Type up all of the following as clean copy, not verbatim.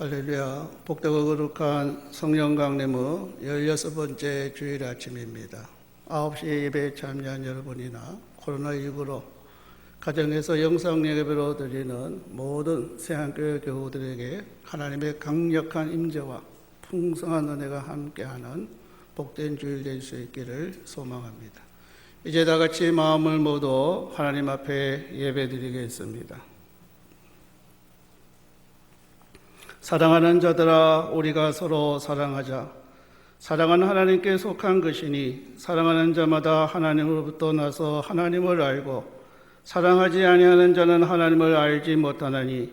할렐루야. 복되고 거룩한 성령 강림의 16번째 주일 아침입니다. 9시 예배에 참여한 여러분이나 코로나19로 가정에서 영상 예배로 드리는 모든 새한교회 교우들에게 하나님의 강력한 임재와 풍성한 은혜가 함께하는 복된 주일 될 수 있기를 소망합니다. 이제 다 같이 마음을 모두 하나님 앞에 예배드리겠습니다. 사랑하는 자들아, 우리가 서로 사랑하자. 사랑은 하나님께 속한 것이니 사랑하는 자마다 하나님으로부터 나서 하나님을 알고 사랑하지 아니하는 자는 하나님을 알지 못하나니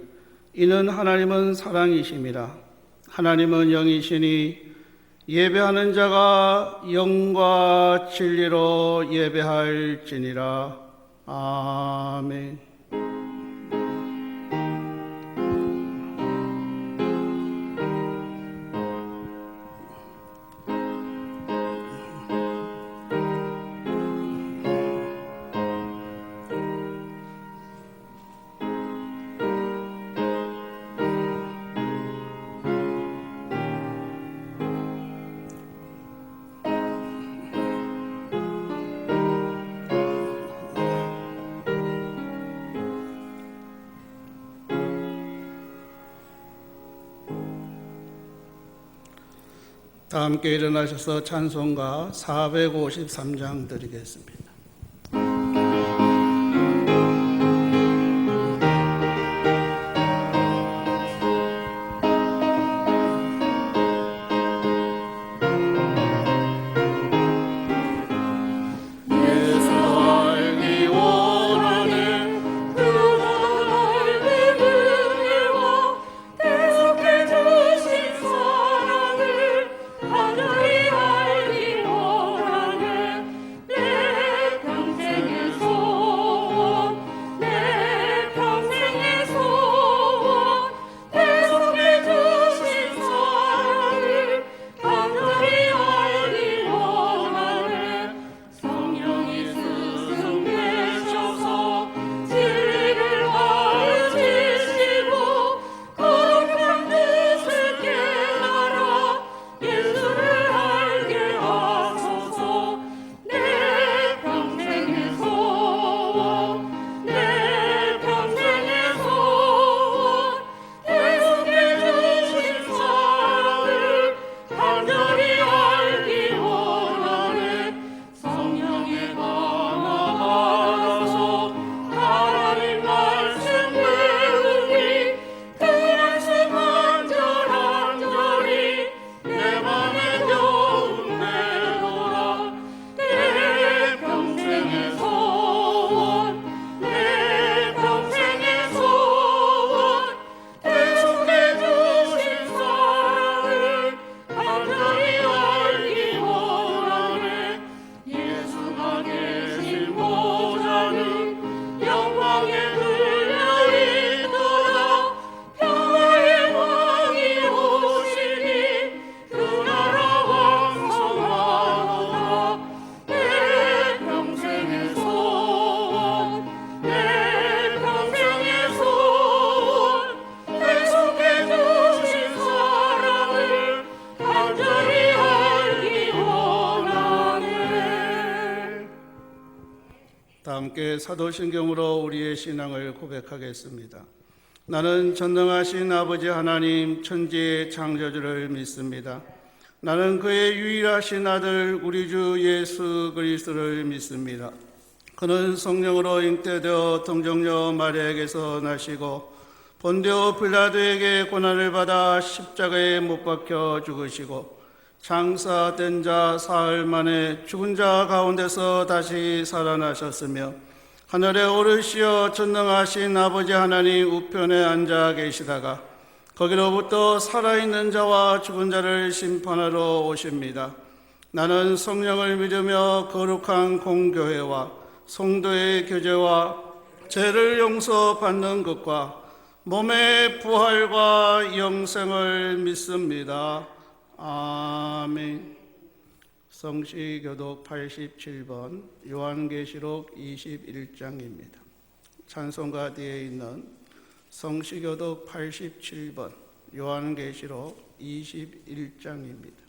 이는 하나님은 사랑이심이라. 하나님은 영이시니 예배하는 자가 영과 진리로 예배할지니라. 아멘. 다 함께 일어나셔서 찬송가 453장 드리겠습니다. 함께 사도신경으로 우리의 신앙을 고백하겠습니다. 나는 전능하신 아버지 하나님 천지의 창조주를 믿습니다. 나는 그의 유일하신 아들 우리 주 예수 그리스도를 믿습니다. 그는 성령으로 잉태되어 동정녀 마리아에게서 나시고 본디오 빌라도에게 고난을 받아 십자가에 못 박혀 죽으시고 장사된 자 사흘 만에 죽은 자 가운데서 다시 살아나셨으며 하늘에 오르시어 전능하신 아버지 하나님 우편에 앉아 계시다가 거기로부터 살아있는 자와 죽은 자를 심판하러 오십니다. 나는 성령을 믿으며 거룩한 공교회와 성도의 교제와 죄를 용서받는 것과 몸의 부활과 영생을 믿습니다. 아멘. 성시교독 87번 요한계시록 21장입니다. 찬송가 뒤에 있는 성시교독 87번 요한계시록 21장입니다.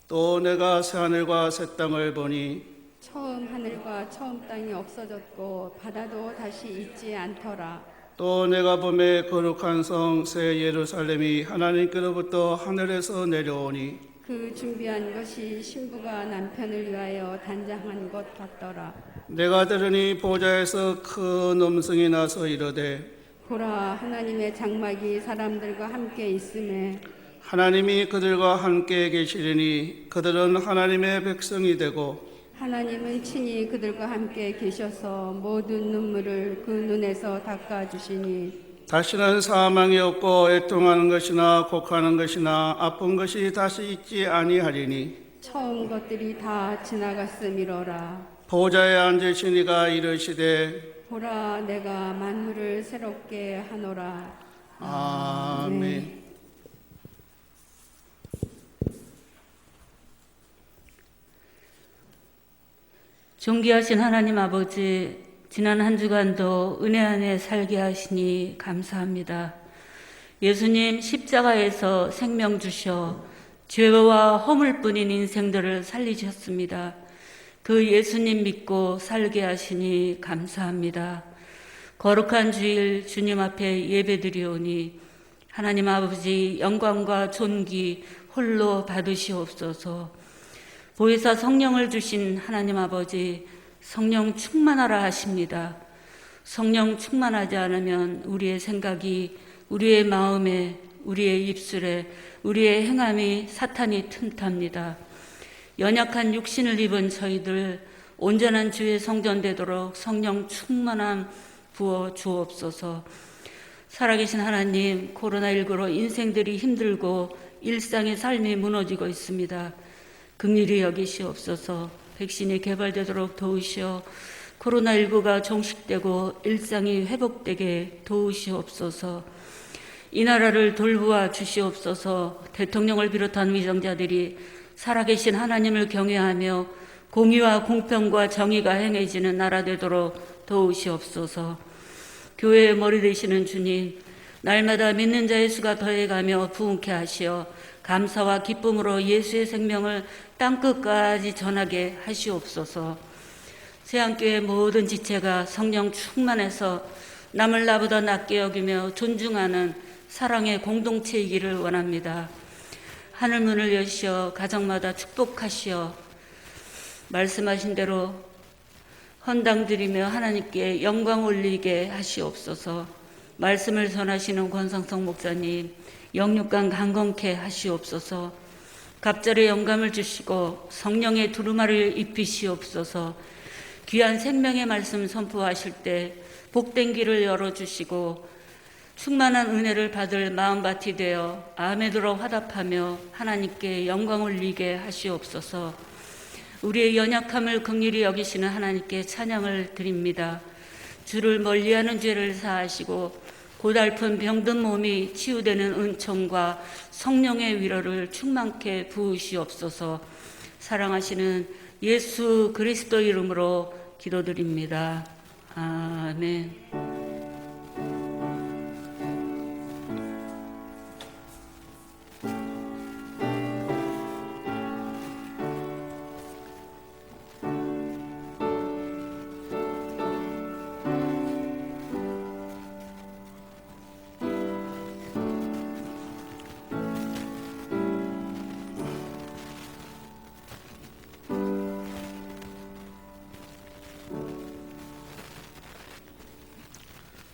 또 내가 새하늘과 새 땅을 보니 처음 하늘과 처음 땅이 없어졌고 바다도 다시 있지 않더라. 또 내가 보매 거룩한 성 새 예루살렘이 하나님께로부터 하늘에서 내려오니 그 준비한 것이 신부가 남편을 위하여 단장한 것 같더라. 내가 들으니 보좌에서 큰 음성이 나서 이르되 보라, 하나님의 장막이 사람들과 함께 있음에 하나님이 그들과 함께 계시리니 그들은 하나님의 백성이 되고 하나님은 친히 그들과 함께 계셔서 모든 눈물을 그 눈에서 닦아주시니 다시는 사망이 없고 애통하는 것이나 곡하는 것이나 아픈 것이 다시 있지 아니하리니 처음 것들이 다 지나갔음이로라. 보좌에 앉으신 이가 이르시되 보라, 내가 만물을 새롭게 하노라. 아멘. 존귀하신 하나님 아버지, 지난 한 주간도 은혜 안에 살게 하시니 감사합니다. 예수님 십자가에서 생명 주셔 죄와 허물뿐인 인생들을 살리셨습니다. 그 예수님 믿고 살게 하시니 감사합니다. 거룩한 주일 주님 앞에 예배드리오니 하나님 아버지 영광과 존귀 홀로 받으시옵소서. 보혜사 성령을 주신 하나님 아버지, 성령 충만하라 하십니다. 성령 충만하지 않으면 우리의 생각이, 우리의 마음에, 우리의 입술에, 우리의 행함이 사탄이 틈탑니다. 연약한 육신을 입은 저희들 온전한 주의 성전 되도록 성령 충만함 부어 주옵소서. 살아계신 하나님, 코로나19로 인생들이 힘들고 일상의 삶이 무너지고 있습니다. 긍휼히 여기시옵소서. 백신이 개발되도록 도우시어 코로나19가 종식되고 일상이 회복되게 도우시옵소서. 이 나라를 돌보아 주시옵소서. 대통령을 비롯한 위정자들이 살아계신 하나님을 경외하며 공의와 공평과 정의가 행해지는 나라 되도록 도우시옵소서. 교회의 머리 되시는 주님, 날마다 믿는 자의 수가 더해가며 부흥케 하시어 감사와 기쁨으로 예수의 생명을 땅끝까지 전하게 하시옵소서. 세안교회 모든 지체가 성령 충만해서 남을 나보다 낮게 여기며 존중하는 사랑의 공동체이기를 원합니다. 하늘문을 여시어 가정마다 축복하시어 말씀하신 대로 헌당 드리며 하나님께 영광 올리게 하시옵소서. 말씀을 전하시는 권성성 목사님, 영육간 강건케 하시옵소서. 갑절에 영감을 주시고 성령의 두루마리를 입히시옵소서. 귀한 생명의 말씀 선포하실 때 복된 길을 열어주시고 충만한 은혜를 받을 마음밭이 되어 아멘으로 화답하며 하나님께 영광 올리게 하시옵소서. 우리의 연약함을 긍휼히 여기시는 하나님께 찬양을 드립니다. 주를 멀리하는 죄를 사하시고 고달픈 병든 몸이 치유되는 은총과 성령의 위로를 충만케 부으시옵소서. 사랑하시는 예수 그리스도 이름으로 기도드립니다. 아멘.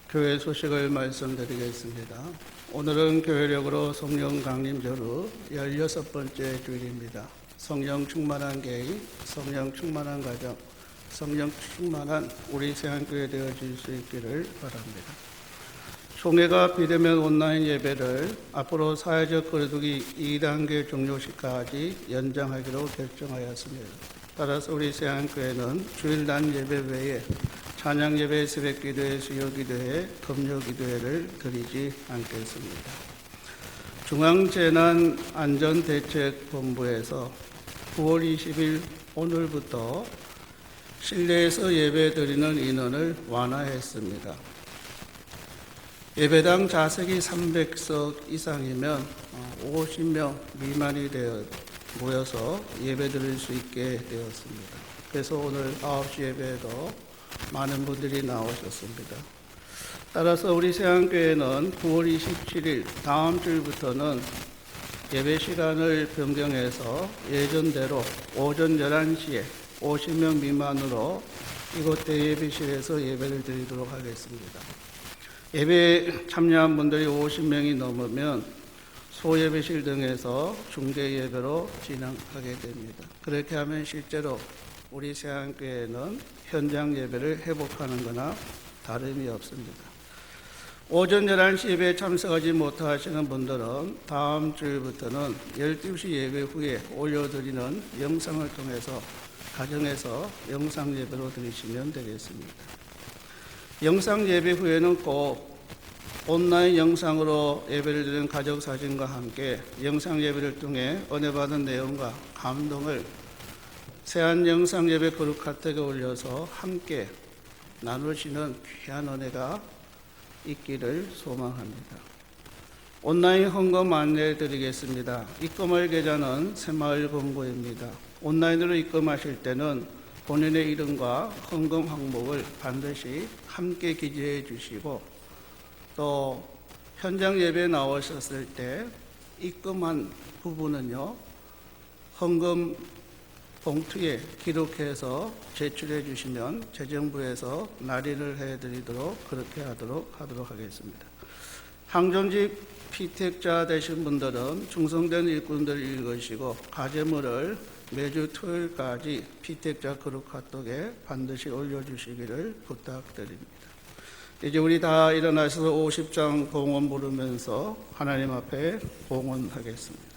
교회 소식을 말씀드리겠습니다. 오늘은 교회력으로 성령 강림 전후 16번째 주일입니다. 성령 충만한 개인, 성령 충만한 가정, 성령 충만한 우리 세안교회 되어질 수 있기를 바랍니다. 총회가 비대면 온라인 예배를 앞으로 사회적 거리두기 2단계 종료시까지 연장하기로 결정하였습니다. 따라서 우리 세안교회는 주일 난 예배 외에 찬양 예배, 새벽 기도회, 수요 기도회, 금요 기도회를 드리지 않겠습니다. 중앙재난안전대책본부에서 9월 20일 오늘부터 실내에서 예배 드리는 인원을 완화했습니다. 예배당 좌석이 300석 이상이면 50명 미만이 모여서 예배 드릴 수 있게 되었습니다. 그래서 오늘 9시 예배에도 많은 분들이 나오셨습니다. 따라서 우리 세안교회는 9월 27일 다음 주일부터는 예배 시간을 변경해서 예전대로 오전 11시에 50명 미만으로 이곳 대예배실에서 예배를 드리도록 하겠습니다. 예배에 참여한 분들이 50명이 넘으면 소예배실 등에서 중계 예배로 진행하게 됩니다. 그렇게 하면 실제로 우리 세안교회는 현장 예배를 회복하는 거나 다름이 없습니다. 오전 11시 예배에 참석하지 못하시는 분들은 다음 주일부터는 12시 예배 후에 올려드리는 영상을 통해서 가정에서 영상 예배로 드리시면 되겠습니다. 영상 예배 후에는 꼭 온라인 영상으로 예배를 드리는 가족 사진과 함께 영상 예배를 통해 은혜 받은 내용과 감동을 세안 영상 예배 그룹 카톡에 올려서 함께 나누시는 귀한 은혜가 있기를 소망합니다. 온라인 헌금 안내 드리겠습니다. 입금할 계좌는 새마을금고입니다. 온라인으로 입금하실 때는 본인의 이름과 헌금 항목을 반드시 함께 기재해 주시고 또 현장 예배에 나오셨을 때 입금한 부분은요 헌금 봉투에 기록해서 제출해 주시면 재정부에서 날인을 해드리도록 그렇게 하도록 하겠습니다. 항존직 피택자 되신 분들은 충성된 일꾼들 읽으시고 가제물을 매주 토요일까지 피택자 그룹 카톡에 반드시 올려주시기를 부탁드립니다. 이제 우리 다 일어나셔서 50장 봉헌 부르면서 하나님 앞에 봉헌하겠습니다.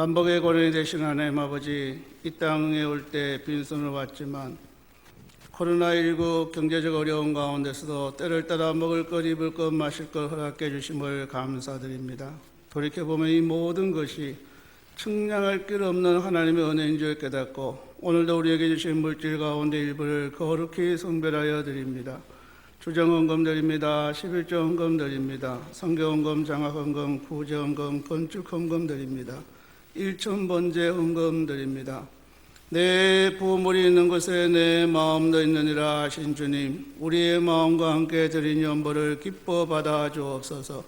만복의 고난이 되신 하나님 아버지, 이 땅에 올 때 빈손을 왔지만 코로나19 경제적 어려운 가운데서도 때를 따라 먹을 것, 입을 것, 마실 것 허락해 주심을 감사드립니다. 돌이켜보면 이 모든 것이 측량할 길 없는 하나님의 은혜인 줄 깨닫고 오늘도 우리에게 주신 물질 가운데 일부를 거룩히 성별하여 드립니다. 주정헌금 드립니다. 11조헌금 드립니다. 성교헌금, 장학헌금, 구제헌금, 건축헌금 드립니다. 일천번제 헌금 드립니다. 내 보물이 있는 곳에 내 마음도 있느니라 하신 주님, 우리의 마음과 함께 드린 연보를 기뻐 받아 주옵소서.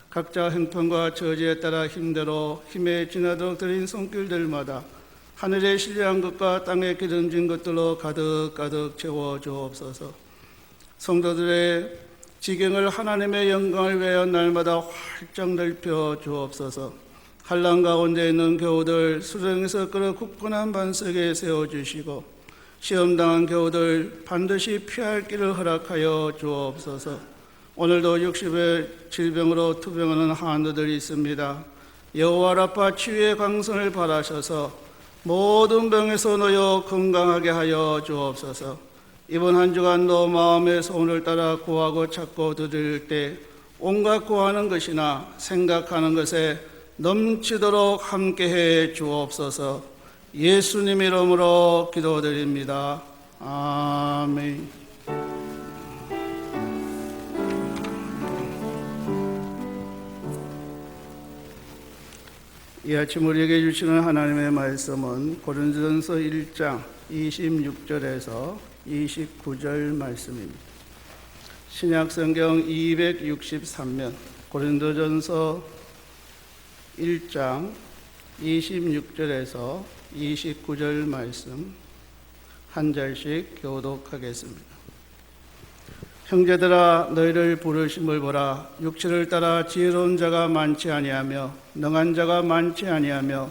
각자 형편과 처지에 따라 힘대로 힘에 지나도록 드린 손길들마다 하늘의 신뢰한 것과 땅에 기름진 것들로 가득가득 채워 주옵소서. 성도들의 지경을 하나님의 영광을 위하여 날마다 활짝 넓혀 주옵소서. 한란 가운데 있는 교우들 수령에서 끌어 굳건한 반석에 세워주시고 시험당한 교우들 반드시 피할 길을 허락하여 주옵소서. 오늘도 60의 질병으로 투병하는 한우들이 있습니다. 여호와 라파 치유의 강선을 바라셔서 모든 병에서 놓여 건강하게 하여 주옵소서. 이번 한 주간도 마음의 소원을 따라 구하고 찾고 드릴 때 온갖 구하는 것이나 생각하는 것에 넘치도록 함께해 주옵소서. 예수님 이름으로 기도드립니다. 아멘. 이 아침 우리에게 주시는 하나님의 말씀은 고린도전서 1장 26절에서 29절 말씀입니다. 신약성경 263면 고린도전서 1장 26절에서 29절 말씀 한 절씩 교독하겠습니다. 형제들아 너희를 부르심을 보라. 육체를 따라 지혜로운 자가 많지 아니하며 능한 자가 많지 아니하며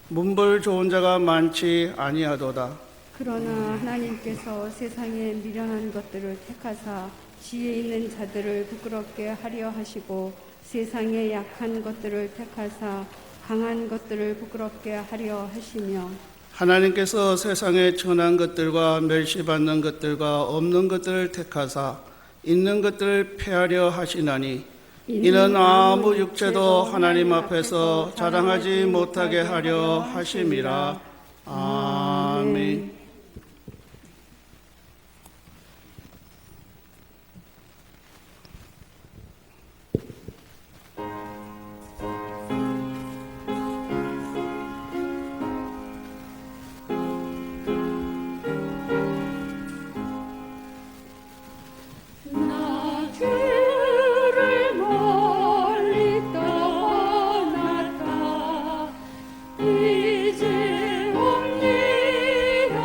문벌 좋은 자가 많지 아니하도다. 그러나 하나님께서 세상의 미련한 것들을 택하사 지혜 있는 자들을 부끄럽게 하려 하시고 세상의 약한 것들을 택하사 강한 것들을 부끄럽게 하려 하시며 하나님께서 세상의 천한 것들과 멸시받는 것들과 없는 것들을 택하사 있는 것들을 폐하려 하시나니 이는 아무 육체도 하나님 앞에서 자랑하지 못하게 하려 하심이라. 아멘. 나 주를 멀리 떠났다 이제 옵니다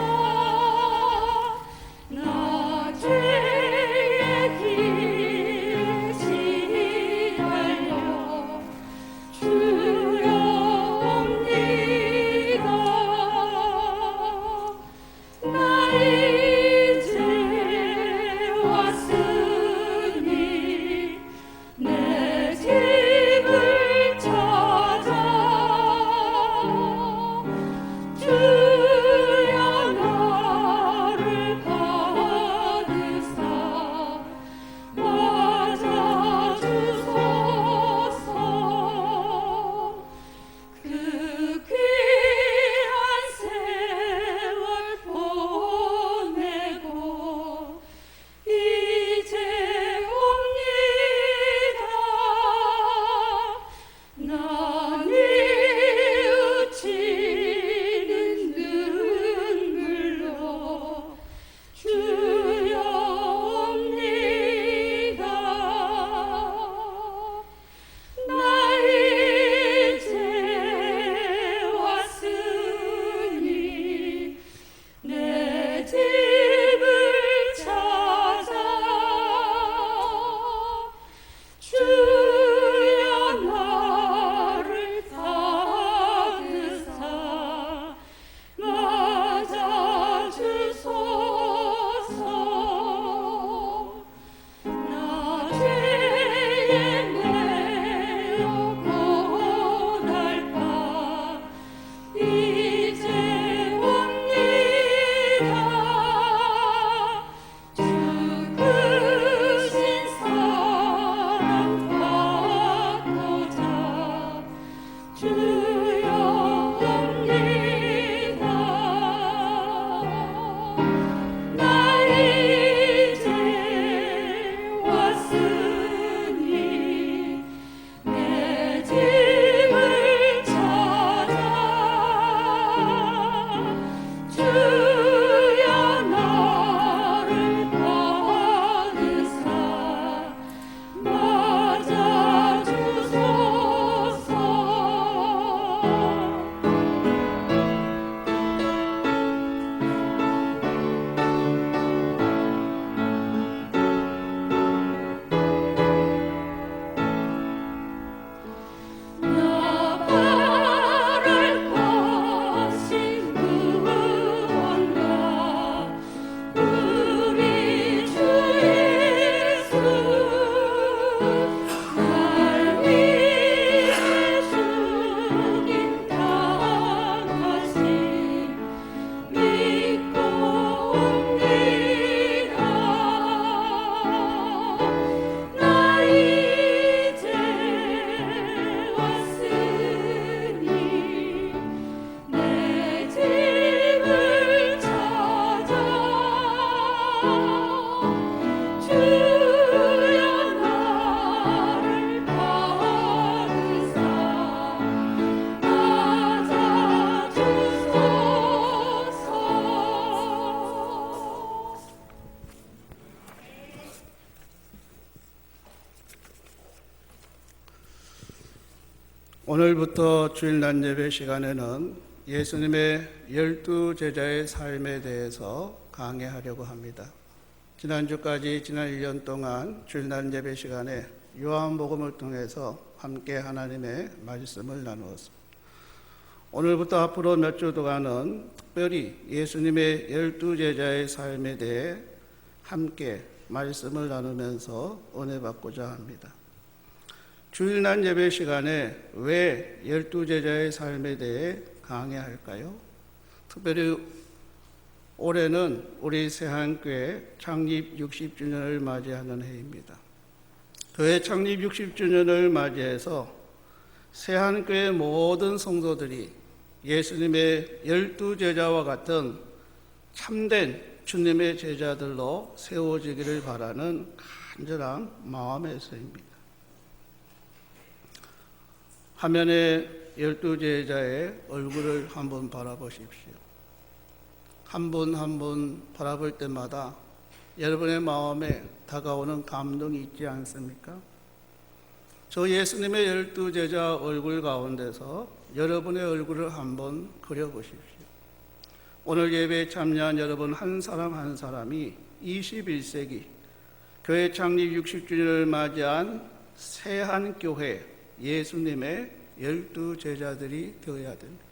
오늘부터 주일날 예배 시간에는 예수님의 12제자의 삶에 대해서 강해하려고 합니다. 지난주까지 지난 1년 동안 주일날 예배 시간에 요한복음을 통해서 함께 하나님의 말씀을 나누었습니다. 오늘부터 앞으로 몇 주 동안은 특별히 예수님의 12제자의 삶에 대해 함께 말씀을 나누면서 은혜 받고자 합니다. 주일날 예배 시간에 왜 12제자의 삶에 대해 강해할까요? 특별히 올해는 우리 새한교회 창립 60주년을 맞이하는 해입니다. 교회 창립 60주년을 맞이해서 새한교회 모든 성도들이 예수님의 12제자와 같은 참된 주님의 제자들로 세워지기를 바라는 간절한 마음에서입니다. 화면에 12제자의 얼굴을 한번 바라보십시오. 한 분 한 분 바라볼 때마다 여러분의 마음에 다가오는 감동이 있지 않습니까? 저 예수님의 12제자 얼굴 가운데서 여러분의 얼굴을 한번 그려보십시오. 오늘 예배에 참여한 여러분 한 사람 한 사람이 21세기 교회 창립 60주년을 맞이한 새한교회 예수님의 12제자들이 되어야 됩니다.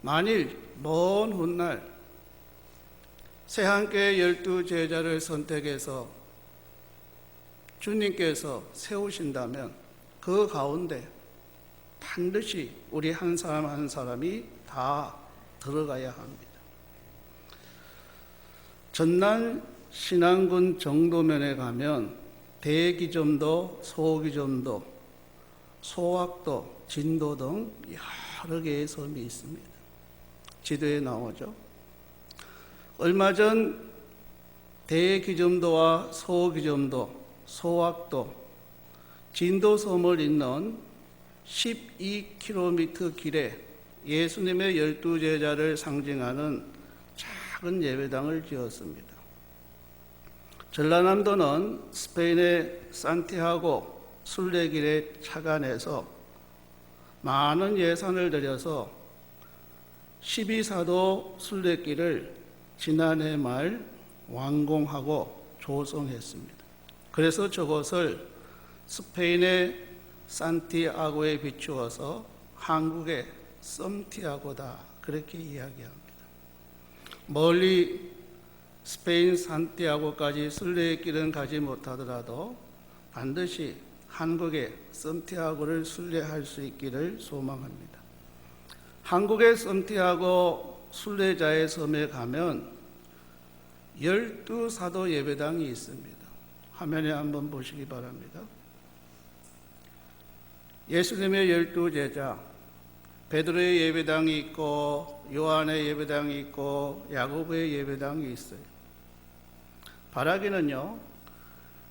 만일 먼 훗날 새한교회 12제자를 선택해서 주님께서 세우신다면 그 가운데 반드시 우리 한 사람 한 사람이 다 들어가야 합니다. 전남 신안군 정도면에 가면 대기점도, 소기점도, 소학도, 진도 등 여러 개의 섬이 있습니다. 지도에 나오죠. 얼마 전 대기점도와 소기점도, 소학도, 진도섬을 잇는 12km 길에 예수님의 12제자를 상징하는 작은 예배당을 지었습니다. 전라남도는 스페인의 산티아고 순례길에 착안해서 많은 예산을 들여서 12사도 순례길을 지난해 말 완공하고 조성했습니다. 그래서 저것을 스페인의 산티아고에 비추어서 한국의 섬티아고다 그렇게 이야기합니다. 멀리 스페인 산티아고까지 순례길은 가지 못하더라도 반드시 한국의 섬티아고를 순례할 수 있기를 소망합니다. 한국의 섬티아고 순례자의 섬에 가면 12사도 예배당이 있습니다. 화면에 한번 보시기 바랍니다. 예수님의 12제자, 베드로의 예배당이 있고 요한의 예배당이 있고 야고보의 예배당이 있어요. 바라기는요,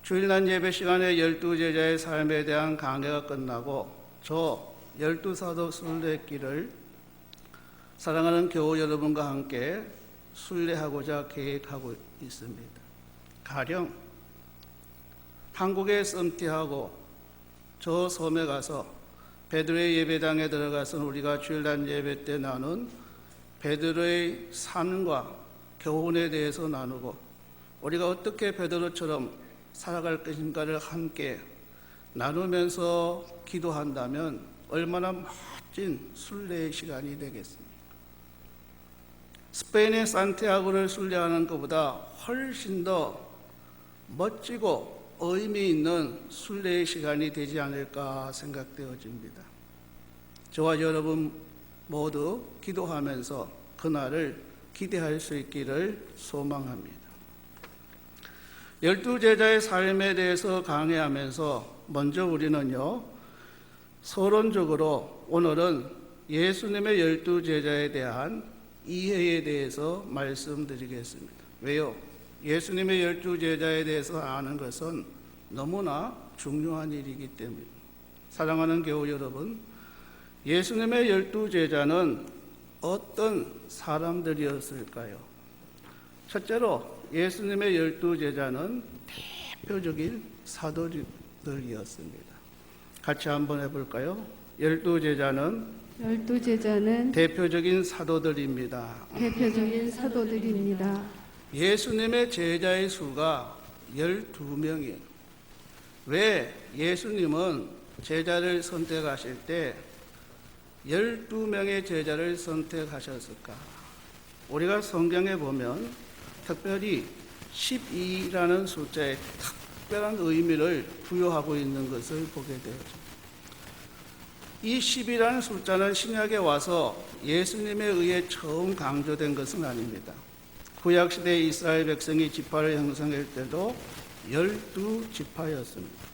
주일날 예배 시간에 12제자의 삶에 대한 강해가 끝나고 저 12사도 순례길을 사랑하는 교우 여러분과 함께 순례하고자 계획하고 있습니다. 가령 한국의 섬티하고 저 섬에 가서 베드로의 예배당에 들어가서 우리가 주일날 예배 때 나눈 베드로의 삶과 교훈에 대해서 나누고 우리가 어떻게 베드로처럼 살아갈 것인가를 함께 나누면서 기도한다면 얼마나 멋진 순례의 시간이 되겠습니까? 스페인의 산티아고를 순례하는 것보다 훨씬 더 멋지고 의미 있는 순례의 시간이 되지 않을까 생각되어집니다. 저와 여러분 모두 기도하면서 그날을 기대할 수 있기를 소망합니다. 12제자의 삶에 대해서 강해하면서 먼저 우리는요, 서론적으로 오늘은 예수님의 12제자에 대한 이해에 대해서 말씀드리겠습니다. 왜요? 예수님의 12제자에 대해서 아는 것은 너무나 중요한 일이기 때문입니다. 사랑하는 교우 여러분, 예수님의 12제자는 어떤 사람들이었을까요? 첫째로 예수님의 12제자는 대표적인 사도들이었습니다. 같이 한번 해볼까요? 열두 제자는 열두 제자는 대표적인 사도들입니다. 대표적인 사도들입니다. 예수님의 제자의 수가 12명이에요. 왜 예수님은 제자를 선택하실 때 12명의 제자를 선택하셨을까? 우리가 성경에 보면 특별히 12라는 숫자에 특별한 의미를 부여하고 있는 것을 보게 되죠. 이 10이라는 숫자는 신약에 와서 예수님에 의해 처음 강조된 것은 아닙니다. 구약시대 이스라엘 백성이 지파를 형성할 때도 12지파였습니다.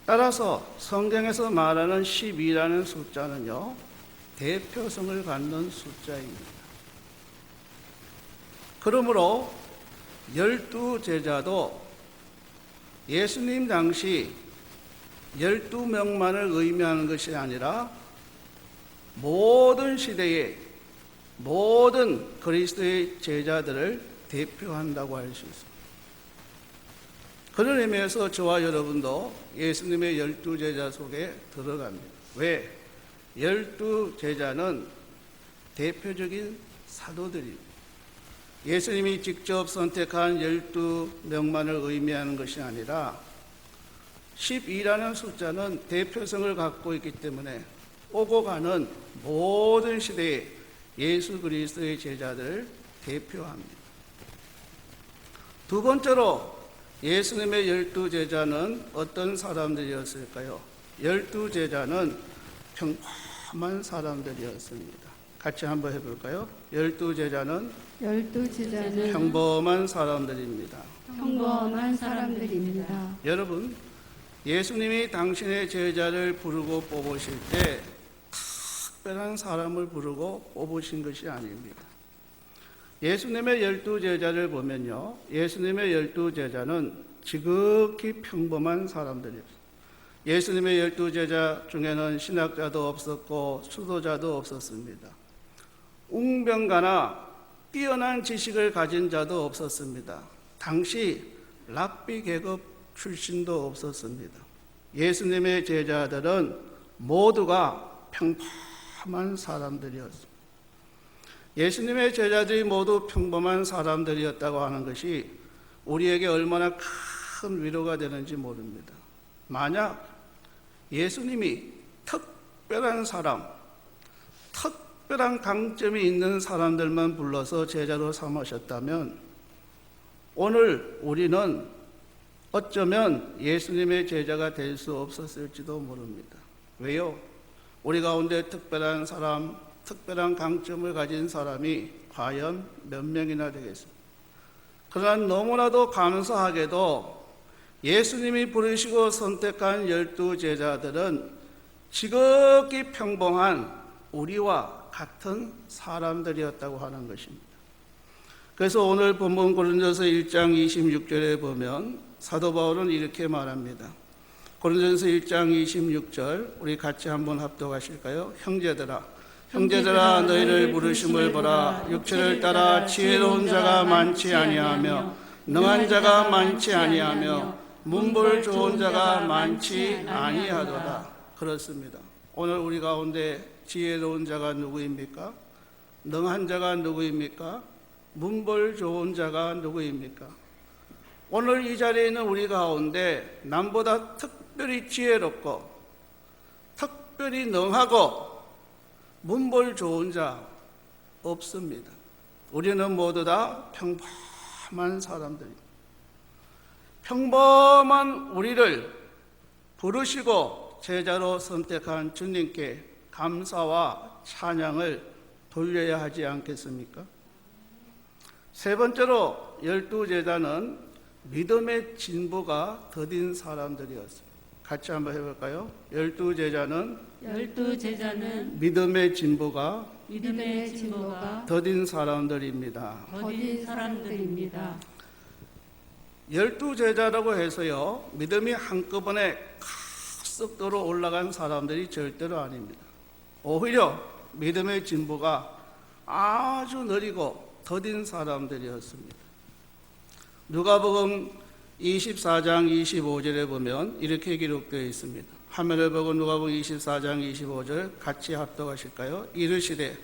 따라서 성경에서 말하는 12라는 숫자는요, 대표성을 갖는 숫자입니다. 그러므로 12제자도 예수님 당시 12명만을 의미하는 것이 아니라 모든 시대의 모든 그리스도의 제자들을 대표한다고 할 수 있습니다. 그런 의미에서 저와 여러분도 예수님의 12제자 속에 들어갑니다. 왜? 12제자는 대표적인 사도들입니다. 예수님이 직접 선택한 12명만을 의미하는 것이 아니라 12라는 숫자는 대표성을 갖고 있기 때문에 오고 가는 모든 시대에 예수 그리스도의 제자들을 대표합니다. 두 번째로 예수님의 12제자는 어떤 사람들이었을까요? 12제자는 평범한 사람들이었습니다. 같이 한번 해볼까요? 12제자는 평범한 사람들입니다. 평범한 사람들입니다. 여러분, 예수님이 당신의 제자를 부르고 뽑으실 때 특별한 사람을 부르고 뽑으신 것이 아닙니다. 예수님의 12제자를 보면요, 예수님의 12제자는 지극히 평범한 사람들이었어요. 예수님의 12제자 중에는 신학자도 없었고 수도자도 없었습니다. 웅변가나 뛰어난 지식을 가진 자도 없었습니다. 당시 랍비 계급 출신도 없었습니다. 예수님의 제자들은 모두가 평범한 사람들이었습니다. 예수님의 제자들이 모두 평범한 사람들이었다고 하는 것이 우리에게 얼마나 큰 위로가 되는지 모릅니다. 만약 예수님이 특별한 사람, 특별한 강점이 있는 사람들만 불러서 제자로 삼으셨다면 오늘 우리는 어쩌면 예수님의 제자가 될 수 없었을지도 모릅니다. 왜요? 우리 가운데 특별한 사람, 특별한 강점을 가진 사람이 과연 몇 명이나 되겠습니까? 그러나 너무나도 감사하게도 예수님이 부르시고 선택한 12제자들은 지극히 평범한 우리와 같은 사람들이었다고 하는 것입니다. 그래서 오늘 본문 고린도서 1장 26절에 보면 사도 바울은 이렇게 말합니다. 고린도서 1장 26절 우리 같이 한번 합독하실까요? 형제들아 너희를 부르심을 보라. 육체를 따라 지혜로운 자가 많지 아니하며 능한 자가 많지 아니하며 문벌 좋은 자가 많지 아니하도다. 그렇습니다. 오늘 우리 가운데 지혜로운 자가 누구입니까? 능한 자가 누구입니까? 문벌 좋은 자가 누구입니까? 오늘 이 자리에 있는 우리 가운데 남보다 특별히 지혜롭고 특별히 능하고 문벌 좋은 자 없습니다. 우리는 모두 다 평범한 사람들입니다. 평범한 우리를 부르시고 제자로 선택한 주님께 감사와 찬양을 돌려야 하지 않겠습니까? 세 번째로 12제자는 믿음의 진보가 더딘 사람들이었습니다. 같이 한번 해볼까요? 12제자는 믿음의 진보가 더딘 사람들입니다. 12제자라고 해서요, 믿음이 한꺼번에 쑥 올라간 사람들이 절대로 아닙니다. 오히려 믿음의 진보가 아주 느리고 더딘 사람들이었습니다. 누가복음 24장 25절에 보면 이렇게 기록되어 있습니다. 화면을 보고 누가복음 24장 25절 같이 합독하실까요? 이르시되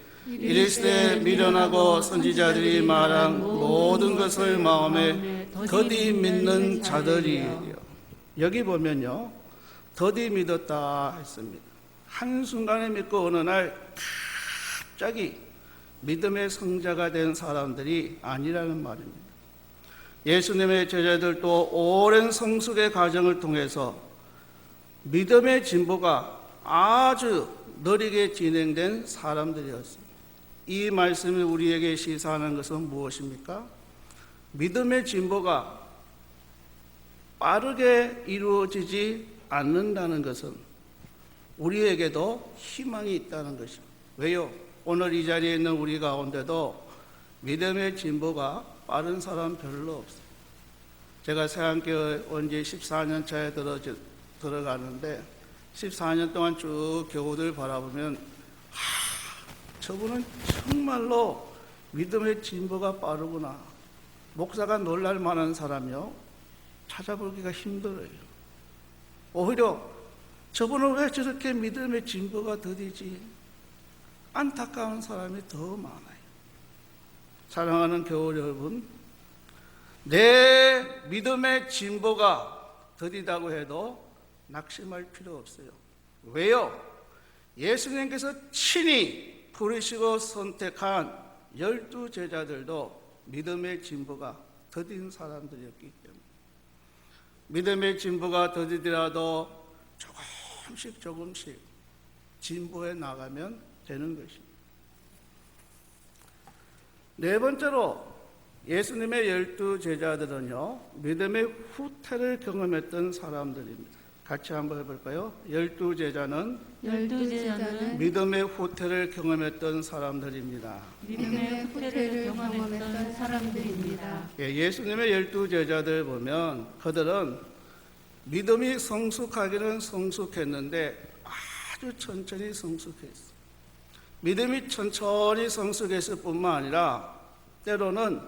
미련하고 선지자들이 말한 모든 것을 마음에 더디 믿는 자들이요. 여기 보면요, 더디 믿었다 했습니다. 한순간에 믿고 어느 날 갑자기 믿음의 성자가 된 사람들이 아니라는 말입니다. 예수님의 제자들도 오랜 성숙의 과정을 통해서 믿음의 진보가 아주 느리게 진행된 사람들이었습니다. 이 말씀이 우리에게 시사하는 것은 무엇입니까? 믿음의 진보가 빠르게 이루어지지 않는다는 것은 우리에게도 희망이 있다는 것입니다. 왜요? 오늘 이 자리에 있는 우리 가운데도 믿음의 진보가 빠른 사람 별로 없어요. 제가 새한교회 온 지 14년 차에 들어가는데 14년 동안 쭉 교우들 바라보면 저분은 정말로 믿음의 진보가 빠르구나. 목사가 놀랄 만한 사람이요, 찾아보기가 힘들어요. 오히려 저분은 왜 저렇게 믿음의 진보가 더디지? 안타까운 사람이 더 많아요. 사랑하는 교우 여러분, 내 믿음의 진보가 더디다고 해도 낙심할 필요 없어요. 왜요? 예수님께서 친히 부르시고 선택한 12 제자들도 믿음의 진보가 더딘 사람들이었기 때문에 믿음의 진보가 더디더라도 조금씩 진보해 나가면 되는 것입니다. 네 번째로 예수님의 12 제자들은요, 믿음의 후퇴를 경험했던 사람들입니다. 같이 한번 해볼까요? 12 제자는 믿음의 후퇴를 경험했던 사람들입니다. 믿음의 후퇴를 경험했던 사람들입니다. 예수님의 12 제자들 보면 그들은 믿음이 성숙하기는 성숙했는데 아주 천천히 성숙했어요. 믿음이 천천히 성숙했을 뿐만 아니라 때로는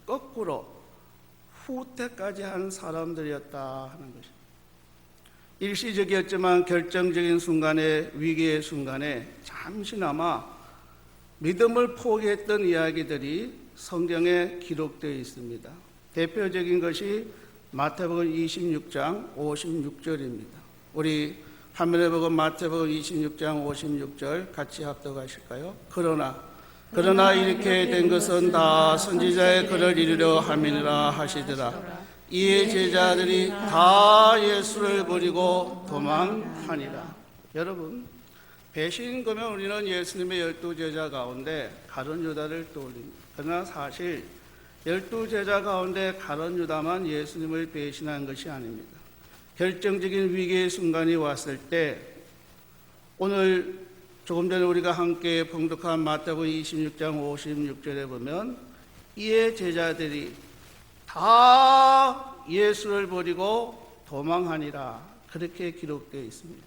거꾸로 후퇴까지 한 사람들이었다 하는 것입니다. 일시적이었지만 결정적인 순간에, 위기의 순간에 잠시나마 믿음을 포기했던 이야기들이 성경에 기록되어 있습니다. 대표적인 것이 마태복음 26장 56절입니다. 우리 화면에 보고 마태복음 26장 56절 같이 합독하실까요? 그러나 이렇게 된 것은 다 선지자의 글을 이루려 함이니라 하시더라. 이에 제자들이 다 예수를 버리고 도망하니라. 여러분, 배신거면 우리는 예수님의 12 제자 가운데 가룟 유다를 떠올립니다. 그러나 사실 12 제자 가운데 가룟 유다만 예수님을 배신한 것이 아닙니다. 결정적인 위기의 순간이 왔을 때, 오늘 조금 전에 우리가 함께 봉독한 마태복음 26장 56절에 보면 이에 제자들이 다 예수를 버리고 도망하니라, 그렇게 기록되어 있습니다.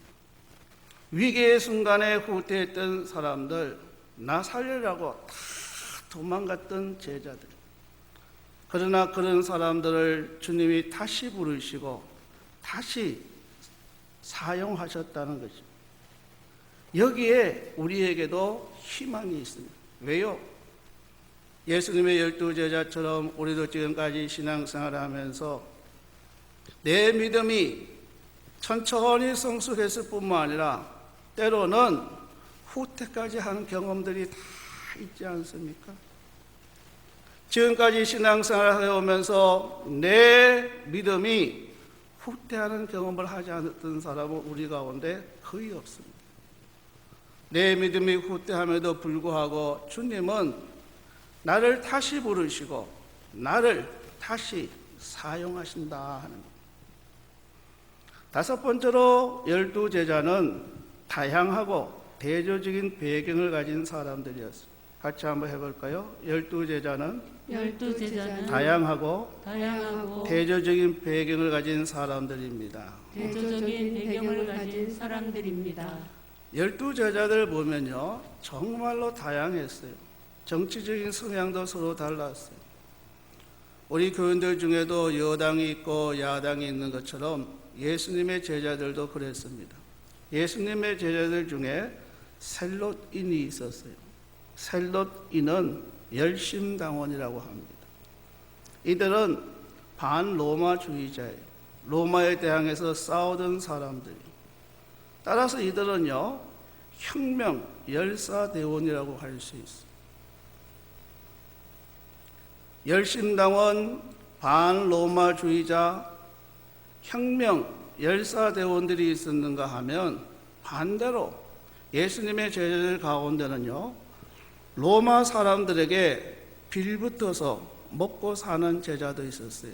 위기의 순간에 후퇴했던 사람들, 나 살리려고 다 도망갔던 제자들. 그러나 그런 사람들을 주님이 다시 부르시고 다시 사용하셨다는 것입니다. 여기에 우리에게도 희망이 있습니다. 왜요? 예수님의 12 제자처럼 우리도 지금까지 신앙생활을 하면서 내 믿음이 천천히 성숙했을 뿐만 아니라 때로는 후퇴까지 하는 경험들이 다 있지 않습니까? 지금까지 신앙생활을 해오면서 내 믿음이 후퇴하는 경험을 하지 않았던 사람은 우리 가운데 거의 없습니다. 내 믿음이 후퇴함에도 불구하고 주님은 나를 다시 부르시고 나를 다시 사용하신다 하는 것. 다섯 번째로 12 제자는 다양하고 대조적인 배경을 가진 사람들이었습니다. 같이 한번 해볼까요? 12 제자는 다양하고 대조적인 배경을 가진 사람들입니다. 12 제자들 보면요, 정말로 다양했어요. 정치적인 성향도 서로 달랐어요. 우리 교인들 중에도 여당이 있고 야당이 있는 것처럼 예수님의 제자들도 그랬습니다. 예수님의 제자들 중에 셀롯인이 있었어요. 셀롯인은 열심당원이라고 합니다. 이들은 반로마주의자예요. 로마에 대항해서 싸우던 사람들이. 따라서 이들은요, 혁명 열사대원이라고 할 수 있어요. 열심당원, 반로마주의자, 혁명 열사대원들이 있었는가 하면 반대로 예수님의 제자들 가운데는요, 로마 사람들에게 빌붙어서 먹고 사는 제자도 있었어요.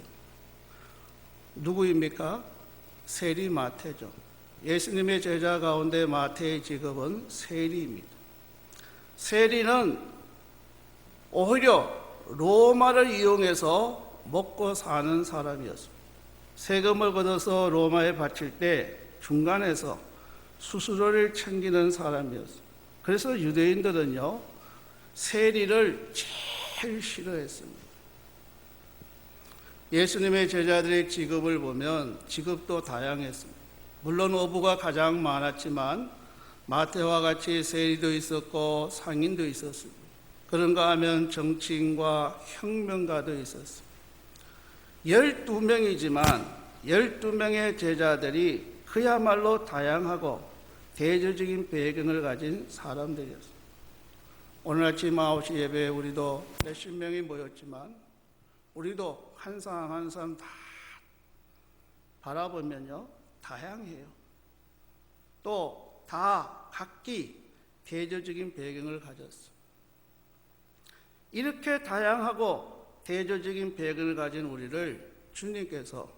누구입니까? 세리 마태죠. 예수님의 제자 가운데 마태의 직업은 세리입니다. 세리는 오히려 로마를 이용해서 먹고 사는 사람이었습니다. 세금을 걷어서 로마에 바칠 때 중간에서 수수료를 챙기는 사람이었습니다. 그래서 유대인들은요, 세리를 제일 싫어했습니다. 예수님의 제자들의 직업을 보면 직업도 다양했습니다. 물론 어부가 가장 많았지만 마태와 같이 세리도 있었고 상인도 있었습니다. 그런가 하면 정치인과 혁명가도 있었습니다. 12명이지만 12명의 제자들이 그야말로 다양하고 대조적인 배경을 가진 사람들이었습니다. 오늘 아침 9시 예배에 우리도 몇십 명이 모였지만 우리도 한 사람 한 사람 다 바라보면요, 다양해요. 또 다 각기 대조적인 배경을 가졌어요. 이렇게 다양하고 대조적인 배경을 가진 우리를 주님께서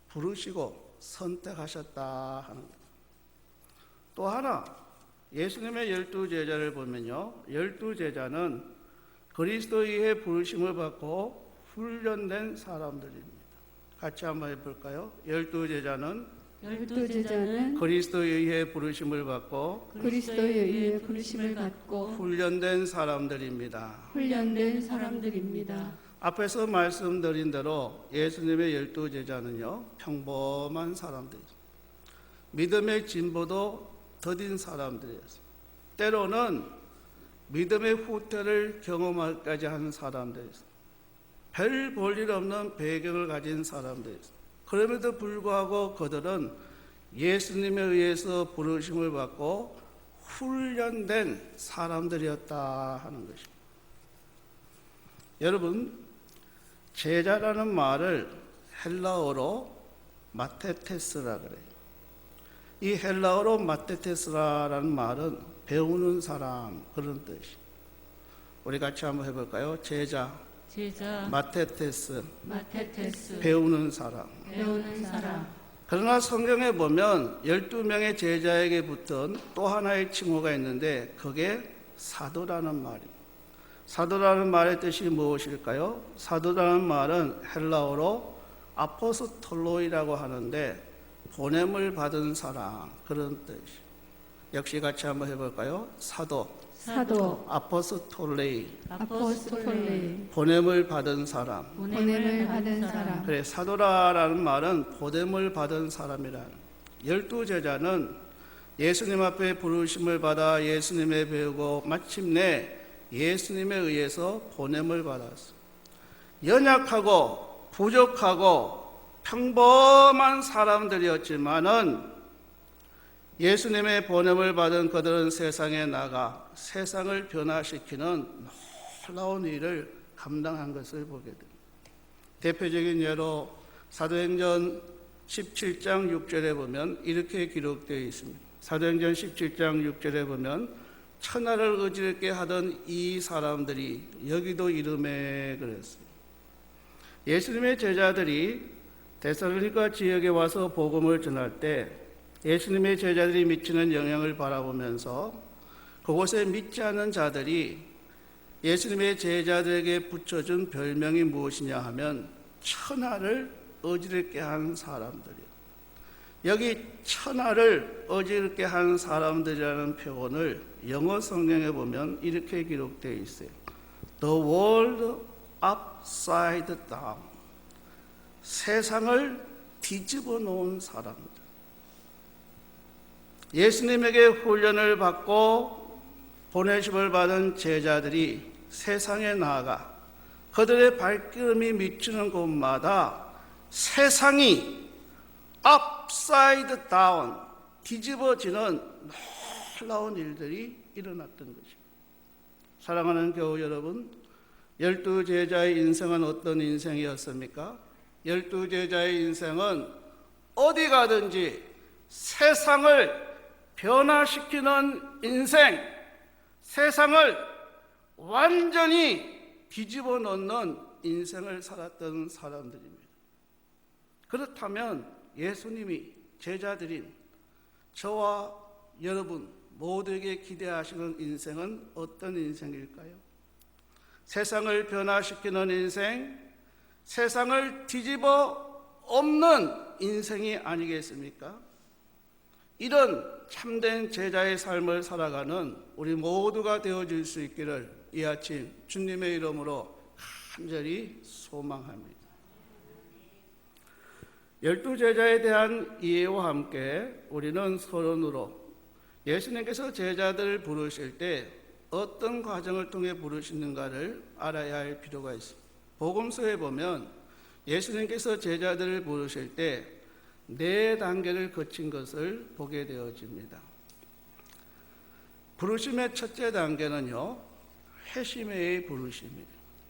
부르시고 선택하셨다 하는 것. 또 하나, 예수님의 12제자를 보면요, 12제자는 그리스도의 부르심을 받고 훈련된 사람들입니다. 같이 한번 해볼까요? 12제자는 그리스도에 의해 부르심을 받고 의해 부르심을 받고 훈련된 사람들입니다. 앞에서 말씀드린 대로 예수님의 12제자는요, 평범한 사람들이죠. 믿음의 진보도 더딘 사람들이었어요. 때로는 믿음의 후퇴를 경험하기까지 하는 사람들이었어요. 별 볼일 없는 배경을 가진 사람들이었어요. 그럼에도 불구하고 그들은 예수님에 의해서 부르심을 받고 훈련된 사람들이었다 하는 것입니다. 여러분, 제자라는 말을 헬라어로 마테테스라 그래요. 이 헬라어로 마테테스라라는 말은 배우는 사람, 그런 뜻이에요. 우리 같이 한번 해볼까요? 제자, 마테테스, 배우는 사람. 그러나 성경에 보면 12명의 제자에게 붙은 또 하나의 칭호가 있는데 그게 사도라는 말입니다. 사도라는 말의 뜻이 무엇일까요? 사도라는 말은 헬라어로 아포스톨로이라고 하는데 보냄을 받은 사람, 그런 뜻이에요. 역시 같이 한번 해볼까요? 사도, 아포스톨레이, 보냄을 받은 사람. 그래, 사도라라는 말은 보냄을 받은 사람이라는. 12제자는 예수님 앞에 부르심을 받아 예수님의 배우고 마침내 예수님에 의해서 보냄을 받았어. 연약하고 부족하고 평범한 사람들이었지만은 예수님의 보냄을 받은 그들은 세상에 나가 세상을 변화시키는 놀라운 일을 감당한 것을 보게 됩니다. 대표적인 예로 사도행전 17장 6절에 보면 이렇게 기록되어 있습니다. 사도행전 17장 6절에 보면 천하를 어지럽게 하던 이 사람들이 여기도 이름에 그랬어요. 예수님의 제자들이 데살로니가 지역에 와서 복음을 전할 때 예수님의 제자들이 미치는 영향을 바라보면서 그곳에 믿지 않는 자들이 예수님의 제자들에게 붙여준 별명이 무엇이냐 하면 천하를 어지럽게 한 사람들이요. 여기 천하를 어지럽게 한 사람들이라는 표현을 영어 성경에 보면 이렇게 기록되어 있어요. The world upside down. 세상을 뒤집어 놓은 사람들. 예수님에게 훈련을 받고 보내심을 받은 제자들이 세상에 나아가 그들의 발걸음이 미치는 곳마다 세상이 upside down, 뒤집어지는 놀라운 일들이 일어났던 것입니다. 사랑하는 교우 여러분, 12제자의 인생은 어떤 인생이었습니까? 12제자의 인생은 어디 가든지 세상을 변화시키는 인생, 세상을 완전히 뒤집어 놓는 인생을 살았던 사람들입니다. 그렇다면 예수님이 제자들인 저와 여러분 모두에게 기대하시는 인생은 어떤 인생일까요? 세상을 변화시키는 인생, 세상을 뒤집어 엎는 인생이 아니겠습니까? 이런 참된 제자의 삶을 살아가는 우리 모두가 되어줄 수 있기를 이 아침 주님의 이름으로 간절히 소망합니다. 12제자에 대한 이해와 함께 우리는 서론으로 예수님께서 제자들을 부르실 때 어떤 과정을 통해 부르시는가를 알아야 할 필요가 있습니다. 복음서에 보면 예수님께서 제자들을 부르실 때 4단계를 거친 것을 보게 되어집니다. 부르심의 첫째 단계는요, 회심의 부르심입니다.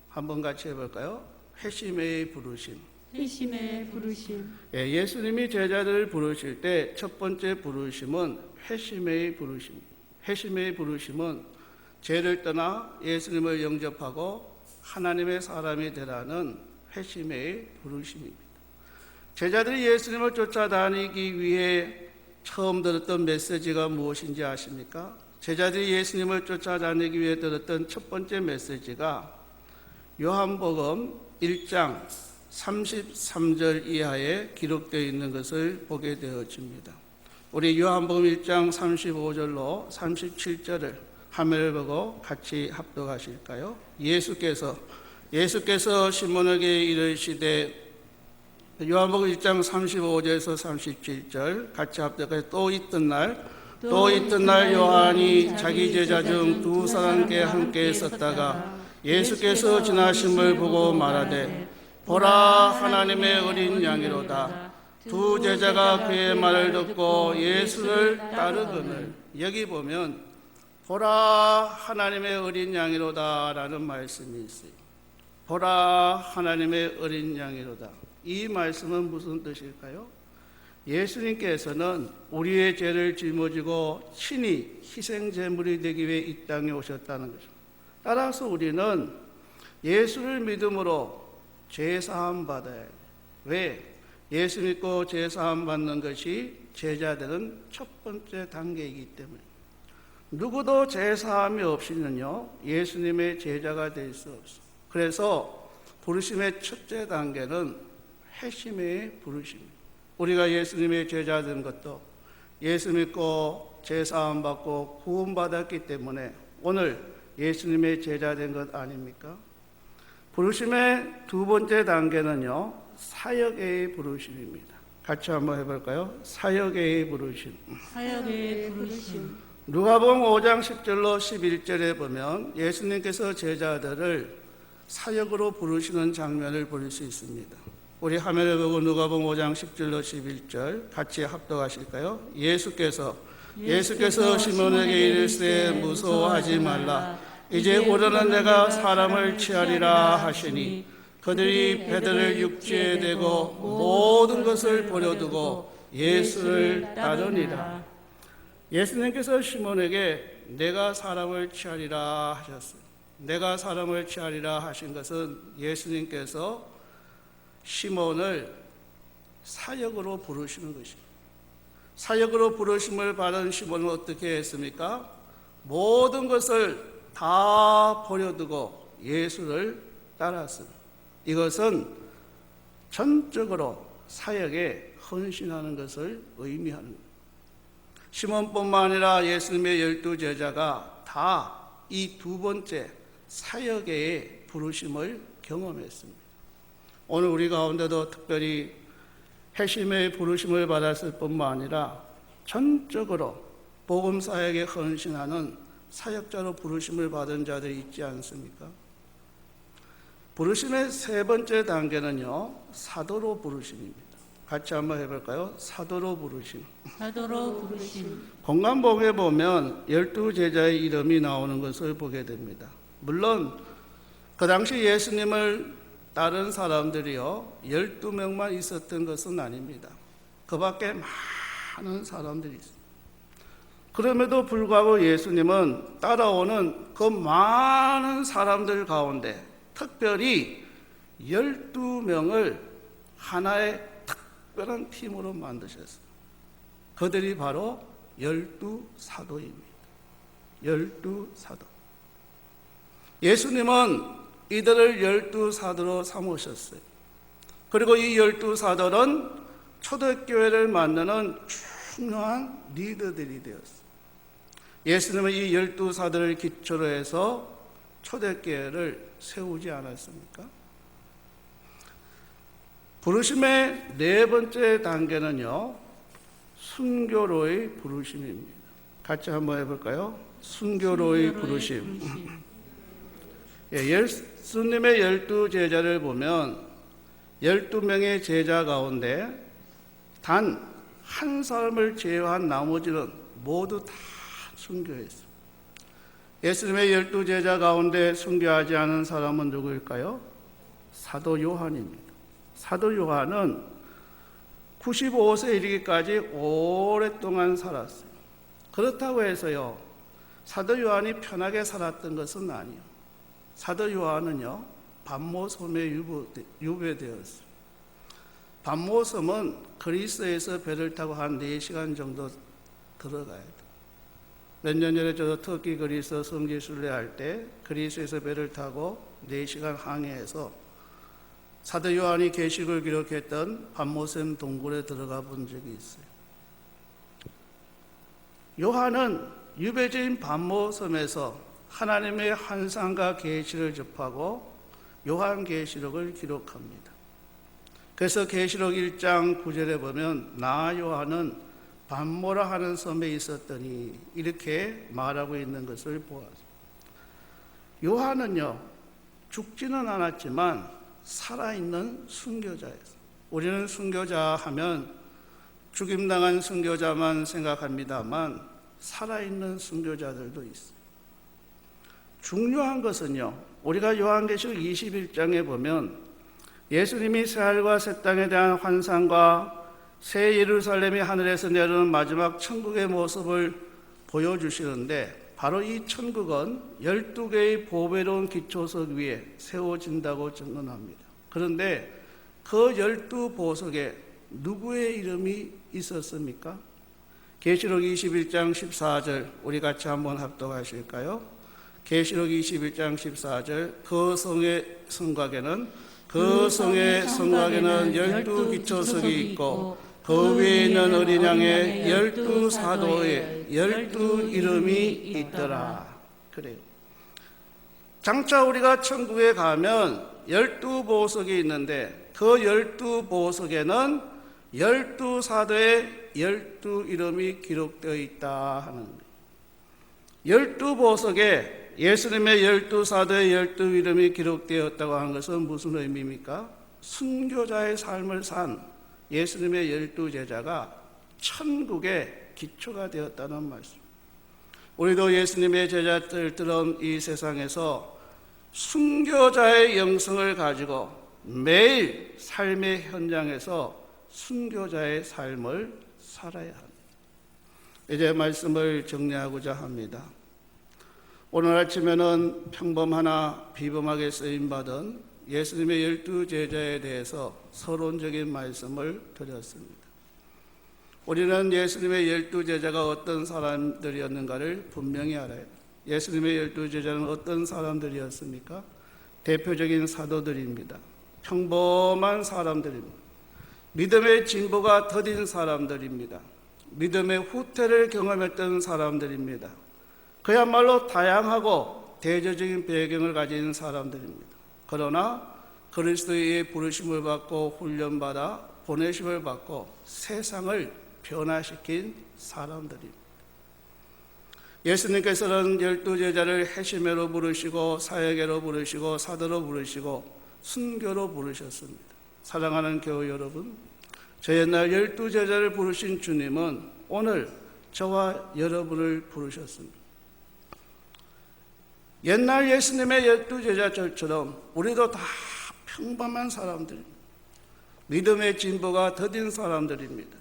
한번 같이 해볼까요? 회심의 부르심. 회심의 부르심. 예수님이 제자들을 부르실 때 첫 번째 부르심은 회심의 부르심입니다. 회심의 부르심은 죄를 떠나 예수님을 영접하고 하나님의 사람이 되라는 회심의 부르심입니다. 제자들이 예수님을 쫓아다니기 위해 처음 들었던 메시지가 무엇인지 아십니까? 제자들이 예수님을 쫓아다니기 위해 들었던 첫 번째 메시지가 요한복음 1장 33절 이하에 기록되어 있는 것을 보게 되어집니다. 우리 요한복음 1장 35절로 37절을 화면을 보고 같이 합독하실까요? 예수께서 시몬에게 이르시되, 요한복음 1장 35절에서 37절 같이 합독해. 또 이튿날 요한이 자기 제자 중 2사람께 함께 있었다가 예수께서 지나심을 보고 말하되, 보라, 하나님의 어린 양이로다. 2 제자가 그의 말을 듣고 예수를 따르거늘. 여기 보면 보라, 하나님의 어린 양이로다 라는 말씀이 있어요. 보라, 하나님의 어린 양이로다. 이 말씀은 무슨 뜻일까요? 예수님께서는 우리의 죄를 짊어지고 친히 희생제물이 되기 위해 이 땅에 오셨다는 거죠. 따라서 우리는 예수를 믿음으로 죄사함 받아야 해요. 왜? 예수 믿고 죄사함 받는 것이 제자들은 첫 번째 단계이기 때문에 누구도 죄사함이 없이는요 예수님의 제자가 될 수 없어요. 그래서 부르심의 첫째 단계는 회심의 부르심입니다. 우리가 예수님의 제자 된 것도 예수 믿고 죄사함 받고 구원받았기 때문에 오늘 예수님의 제자 된 것 아닙니까? 부르심의 두 번째 단계는요 사역의 부르심입니다. 같이 한번 해볼까요? 사역의 부르심. 사역의 부르심. 누가복음 5장 10절로 11절에 보면 예수님께서 제자들을 사역으로 부르시는 장면을 볼 수 있습니다. 우리 화면을 보고 누가복음 5장 10절로 11절 같이 합독하실까요? 예수께서 시몬에게 이르시되 무서워하지 말라. 이제 오르는 내가 사람을 취하리라 하시니 그들이 배들을 육지에 대고 모든 것을 버려두고 예수를 따르니라. 예수님께서 시몬에게 내가 사람을 취하리라 하셨어요. 내가 사람을 취하리라 하신 것은 예수님께서 시몬을 사역으로 부르시는 것입니다. 사역으로 부르심을 받은 시몬은 어떻게 했습니까? 모든 것을 다 버려두고 예수를 따랐습니다. 이것은 전적으로 사역에 헌신하는 것을 의미하는 겁니다. 시몬뿐만 아니라 예수님의 12제자가 다 이 두 번째 사역의 부르심을 경험했습니다. 오늘 우리 가운데도 특별히 회심의 부르심을 받았을 뿐만 아니라 전적으로 복음 사역에 헌신하는 사역자로 부르심을 받은 자들이 있지 않습니까? 부르심의 세 번째 단계는요, 사도로 부르심입니다. 같이 한번 해볼까요? 사도로 부르심. 사도로 부르심. 공관복에 보면 12제자의 이름이 나오는 것을 보게 됩니다. 물론 그 당시 예수님을 따른 사람들이요 12명만 있었던 것은 아닙니다. 그 밖에 많은 사람들이 있습니다. 그럼에도 불구하고 예수님은 따라오는 그 많은 사람들 가운데 특별히 12명을 하나의 특별한 팀으로 만드셨어요. 그들이 바로 12사도입니다. 12사도. 예수님은 이들을 12사도로 삼으셨어요. 그리고 이 12사도는 초대교회를 만드는 중요한 리더들이 되었어요. 예수님은 이 12사도를 기초로 해서 초대교회를 세우지 않았습니까? 부르심의 네 번째 단계는요, 순교로의 부르심입니다. 같이 한번 해볼까요? 순교로의 부르심. 예수님의 12제자를 보면 12명의 제자 가운데 단 한 사람을 제외한 나머지는 모두 다 순교했습니다. 예수님의 12제자 가운데 순교하지 않은 사람은 누구일까요? 사도 요한입니다. 사도 요한은 95세 이르기까지 오랫동안 살았어요. 그렇다고 해서요, 사도 요한이 편하게 살았던 것은 아니에요. 사도 요한은요, 반모섬에 유배되었어요. 반모섬은 그리스에서 배를 타고 한 4시간 정도 들어가야 돼요. 몇 년 전에 저도 터키 그리스 성지순례 할 때 그리스에서 배를 타고 4시간 항해해서 사도 요한이 계시록을 기록했던 반모섬 동굴에 들어가 본 적이 있어요. 요한은 유배지인 반모섬에서 하나님의 환상과 계시를 접하고 요한계시록을 기록합니다. 그래서 계시록 1장 9절에 보면 나 요한은 반모라 하는 섬에 있었더니 이렇게 말하고 있는 것을 보았습니다. 요한은요, 죽지는 않았지만 살아있는 순교자였어요. 우리는 순교자 하면 죽임당한 순교자만 생각합니다만 살아있는 순교자들도 있어요. 중요한 것은요, 우리가 요한계시록 21장에 보면 예수님이 새하늘과 새 땅에 대한 환상과 새 예루살렘이 하늘에서 내려오는 마지막 천국의 모습을 보여주시는데 바로 이 천국은 12개의 보배로운 기초석 위에 세워진다고 증언합니다. 그런데 그 12보석에 누구의 이름이 있었습니까? 계시록 21장 14절 우리 같이 한번 합독하실까요? 계시록 21장 14절 그 성의 성곽에는 12기초석이 있고 그 위에 있는 어린 양의 12사도의 12 이름이 있더라. 그래요. 장차 우리가 천국에 가면 12보석이 있는데 그 12보석에는 12사도의 12 이름이 기록되어 있다 하는 거예요. 12보석에 예수님의 12사도의 12 이름이 기록되었다고 하는 것은 무슨 의미입니까? 순교자의 삶을 산 예수님의 12제자가 천국의 기초가 되었다는 말씀. 우리도 예수님의 제자들처럼 이 세상에서 순교자의 영성을 가지고 매일 삶의 현장에서 순교자의 삶을 살아야 합니다. 이제 말씀을 정리하고자 합니다. 오늘 아침에는 평범하나 비범하게 쓰임받은 예수님의 12제자에 대해서 서론적인 말씀을 드렸습니다. 우리는 예수님의 12제자가 어떤 사람들이었는가를 분명히 알아요. 예수님의 12제자는 어떤 사람들이었습니까? 대표적인 사도들입니다. 평범한 사람들입니다. 믿음의 진보가 더딘 사람들입니다. 믿음의 후퇴를 경험했던 사람들입니다. 그야말로 다양하고 대조적인 배경을 가진 사람들입니다. 그러나 그리스도의 부르심을 받고 훈련받아 보내심을 받고 세상을 변화시킨 사람들입니다. 예수님께서는 12제자를 해심회로 부르시고 사역회로 부르시고 사도로 부르시고 순교로 부르셨습니다. 사랑하는 교우 여러분, 저 옛날 12제자를 부르신 주님은 오늘 저와 여러분을 부르셨습니다. 옛날 예수님의 12제자들처럼 우리도 다 평범한 사람들입니다. 믿음의 진보가 더딘 사람들입니다.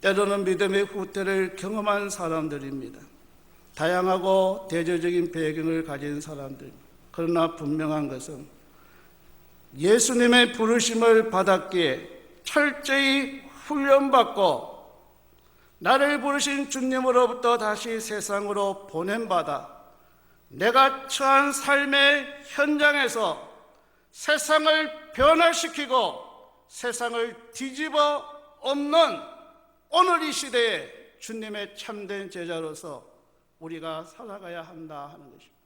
때로는 믿음의 후퇴를 경험한 사람들입니다. 다양하고 대조적인 배경을 가진 사람들입니다. 그러나 분명한 것은 예수님의 부르심을 받았기에 철저히 훈련받고 나를 부르신 주님으로부터 다시 세상으로 보냄받아 내가 처한 삶의 현장에서 세상을 변화시키고 세상을 뒤집어 엎는 오늘 이 시대에 주님의 참된 제자로서 우리가 살아가야 한다 하는 것입니다.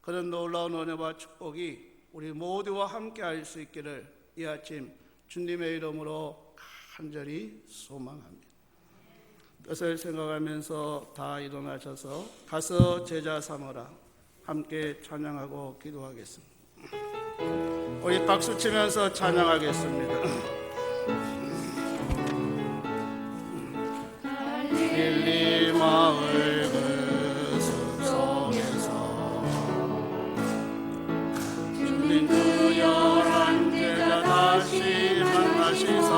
그런 놀라운 은혜와 축복이 우리 모두와 함께 할 수 있기를 이 아침 주님의 이름으로 간절히 소망합니다. 뜻을 생각하면서 다 일어나셔서 가서 제자 삼으라 함께 찬양하고 기도하겠습니다. 우리 박수 치면서 찬양하겠습니다. 갈릴리 마을 그 숲속에서 주님 그 11제자 다시 만나시사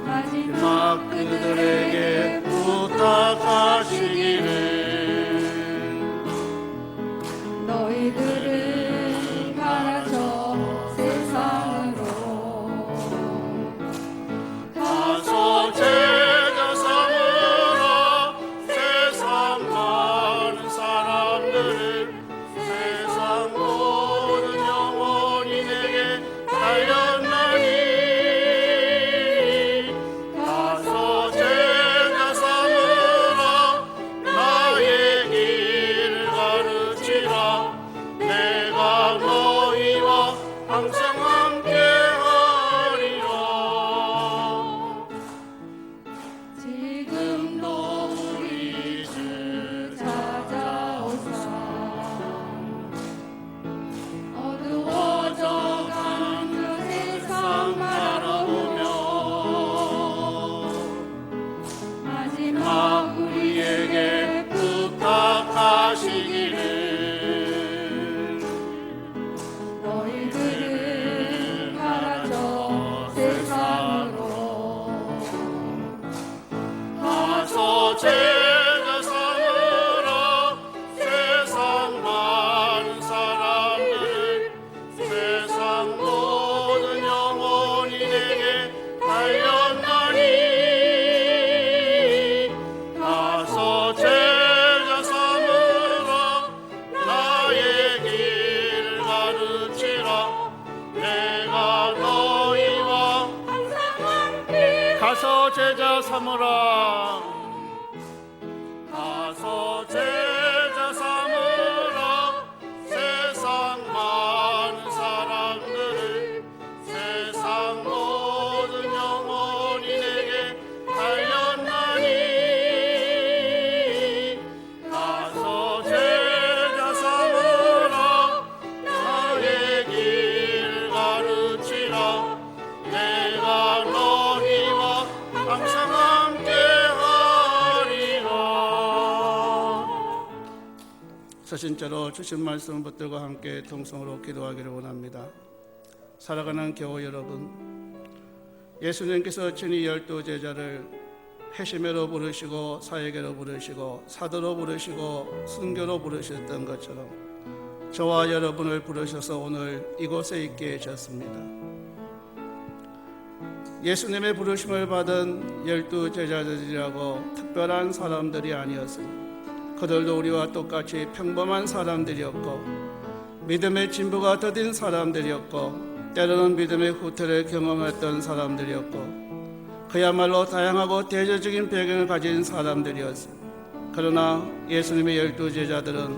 마지막 그들에게 부탁하시기를 너희들은 가라져 세상으로 가서 제자 삼으라 세상 많은 사람들을 세상 모든 영혼이 내게 달렸나니 가서 제자 삼으라 나의 길을 가르치라 내가 너희와 항상 함께하리라. 지금도 우리 주 찾아오사 어두워져가는 그 세상 바라보며 마지막 우리에게 부탁하시기를 너희들은 가라져 세상으로 가서 제자 삼으라 세상 많은 사람들을 세상 모든 영혼이 내게 달렸나니 가서 제자 삼으라 나의 길을 가르치라 내가 너희와 항상 함께 가서 제자 삼으라 가서 제자 삼으라 세상 많은 사람들을 세상 모든 영혼이 내게 달렸나니 가서 제자 삼으라 나의 길을 가르치라 내가 너희와 항상 함께하리라. 서신자로 주신 말씀을 붙들고 함께 통성으로 기도하기를 원합니다. 살아가는 교우 여러분, 예수님께서 친히 12제자를 해심회로 부르시고 사역회로 부르시고 사도로 부르시고 순교로 부르셨던 것처럼 저와 여러분을 부르셔서 오늘 이곳에 있게 하셨습니다. 예수님의 부르심을 받은 12제자들이라고 특별한 사람들이 아니었습니다. 그들도 우리와 똑같이 평범한 사람들이었고 믿음의 진보가 더딘 사람들이었고 때로는 믿음의 후퇴를 경험했던 사람들이었고 그야말로 다양하고 대조적인 배경을 가진 사람들이었습니다. 그러나 예수님의 12제자들은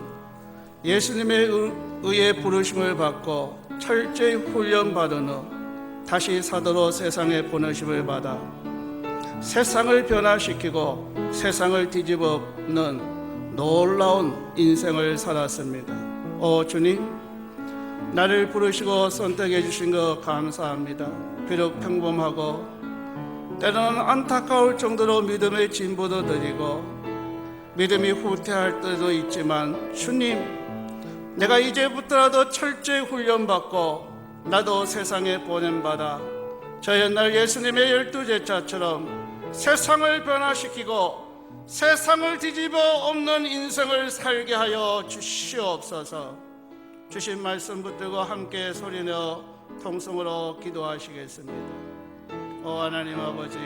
예수님의 의의 부르심을 받고 철저히 훈련받은 후 다시 사도로 세상에 보내심을 받아 세상을 변화시키고 세상을 뒤집어엎는 놀라운 인생을 살았습니다. 오 주님, 나를 부르시고 선택해 주신 것 감사합니다. 비록 평범하고 때로는 안타까울 정도로 믿음의 진보도 느리고 믿음이 후퇴할 때도 있지만, 주님, 내가 이제부터라도 철저히 훈련받고 나도 세상에 보냄받아 저 옛날 예수님의 12제자처럼 세상을 변화시키고 세상을 뒤집어 엎는 인생을 살게 하여 주시옵소서. 주신 말씀 붙들고 함께 소리내어 통성으로 기도하시겠습니다. 오 하나님 아버지,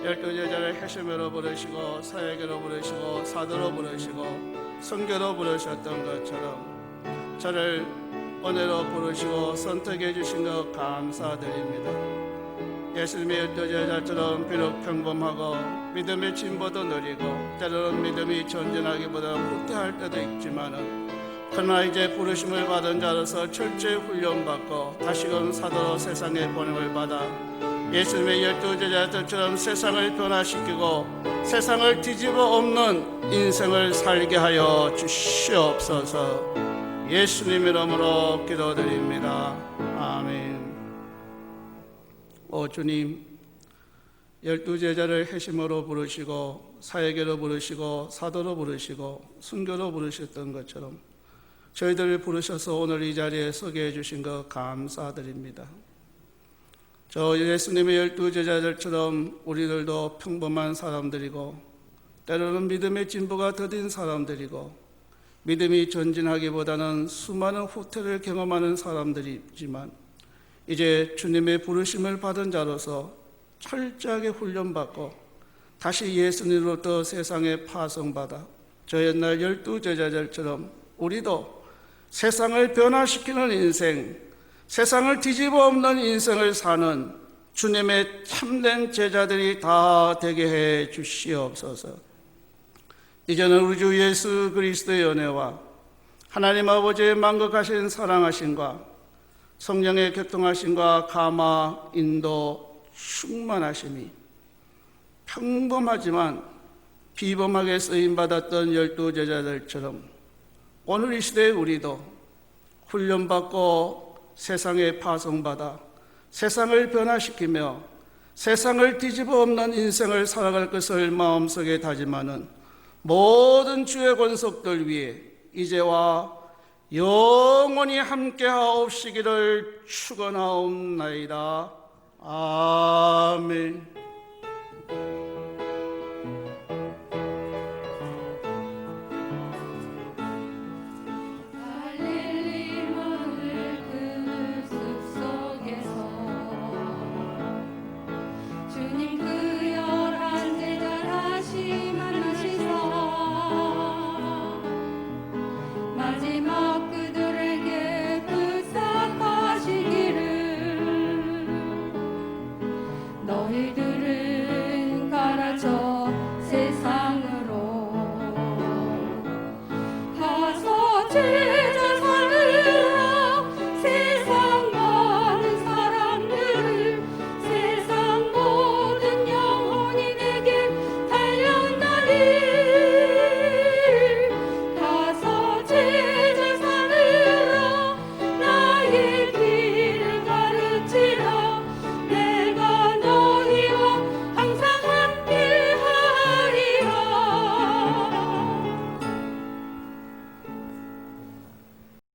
12제자를 회심으로 부르시고 사역으로 부르시고 사도로 부르시고 선교로 부르셨던 것처럼 저를 은혜로 부르시고 선택해 주신 것 감사드립니다. 예수님의 12제자처럼 비록 평범하고 믿음의 진보도 느리고 때로는 믿음이 전진하기보다 후퇴할 때도 있지만은, 그러나 이제 부르심을 받은 자로서 철저히 훈련받고 다시금 사도로 세상에 보냄을 받아 예수님의 12제자들처럼 세상을 변화시키고 세상을 뒤집어 엎는 인생을 살게 하여 주시옵소서. 예수님 이름으로 기도드립니다. 아멘. 오 주님, 12제자를 회심으로 부르시고 사역으로 부르시고 사도로 부르시고 순교로 부르셨던 것처럼 저희들을 부르셔서 오늘 이 자리에 서게 해주신 것 감사드립니다. 저 예수님의 12제자들처럼 우리들도 평범한 사람들이고 때로는 믿음의 진보가 더딘 사람들이고 믿음이 전진하기보다는 수많은 후퇴를 경험하는 사람들이지만, 이제 주님의 부르심을 받은 자로서 철저하게 훈련받고 다시 예수님으로부터 세상에 파송받아 저 옛날 12제자들처럼 우리도 세상을 변화시키는 인생, 세상을 뒤집어 엎는 인생을 사는 주님의 참된 제자들이 다 되게 해 주시옵소서. 이제는 우리 주 예수 그리스도의 은혜와 하나님 아버지의 만극하신 사랑하심과 성령의 교통하심과 감화, 인도, 충만하심이 평범하지만 비범하게 쓰임받았던 12제자들처럼 오늘 이 시대에 우리도 훈련받고 세상에 파송받아 세상을 변화시키며 세상을 뒤집어 엎는 인생을 살아갈 것을 마음속에 다짐하는 모든 주의 권속들 위해 이제와 영원히 함께하옵시기를 축원하옵나이다. 아멘.